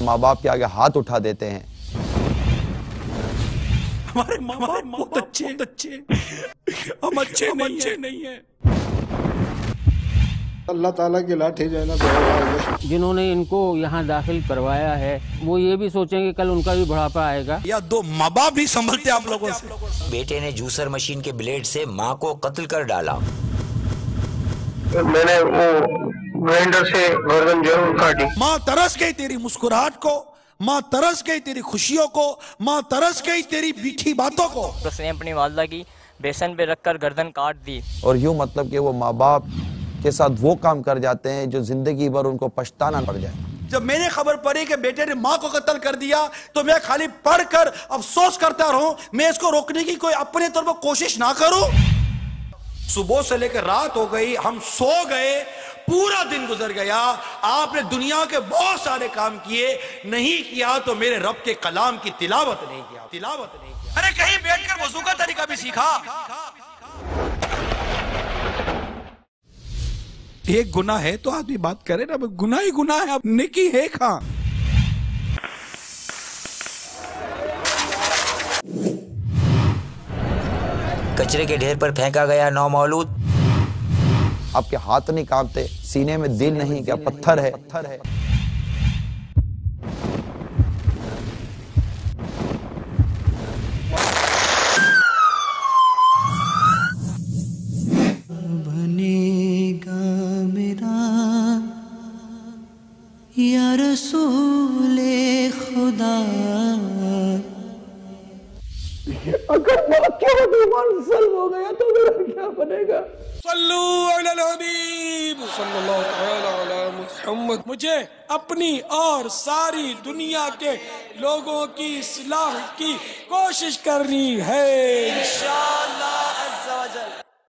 माँ बाप के आगे हाथ उठा देते हैं। हमारे माँ बाप बहुत अच्छे हम अच्छे नहीं है। अल्लाह ताला की लाठी जो है ना, जिन्होंने इनको यहाँ दाखिल करवाया है वो ये भी सोचेंगे कल उनका भी बुढ़ापा आएगा। या दो माँ बाप भी संभलते आप लोगों से। बेटे ने जूसर मशीन के ब्लेड से माँ को कत्ल कर डाला। मैंने वो ग्राइंडर से गर्दन जरूर काटी। माँ तरस गई तेरी मुस्कुराहट को, माँ तरस गई तेरी खुशियों को, माँ तरस गई तेरी मीठी बातों को। उसने अपनी वालदा की बेसन पे रखकर गर्दन काट दी। और यूं मतलब कि वो माँ बाप के साथ वो काम कर जाते हैं जो जिंदगी भर उनको पछताना पड़ जाए। जब मैंने खबर पड़ी कि बेटे ने माँ को कत्ल कर दिया तो मैं खाली पढ़कर अफसोस करता रहूं, मैं इसको रोकने की कोई अपने तौर पर कोशिश ना करूं। सुबह से लेकर रात हो गई, हम सो गए, पूरा दिन गुजर गया, आपने दुनिया के बहुत सारे काम किए, नहीं किया तो मेरे रब के कलाम की तिलावत नहीं किया। अरे कहीं बैठकर वजू का तरीका भी सीखा। एक गुनाह है तो आदमी बात करे ना, गुनाह ही गुनाह है, अब नेकी है कहां। कचरे के ढेर पर फेंका गया नौमौलूद। आपके हाथ नहीं कांपते, सीने में दिल नहीं, क्या पत्थर है? बनेगा मेरा या रसूले खुदा, अगर हो गया तो मेरा क्या बनेगा? सल्लू अलल हबीब सल्लल्लाहु तआला अला मुहम्मद। मुझे अपनी और सारी दुनिया के लोगों की इस्लाह की कोशिश करनी है।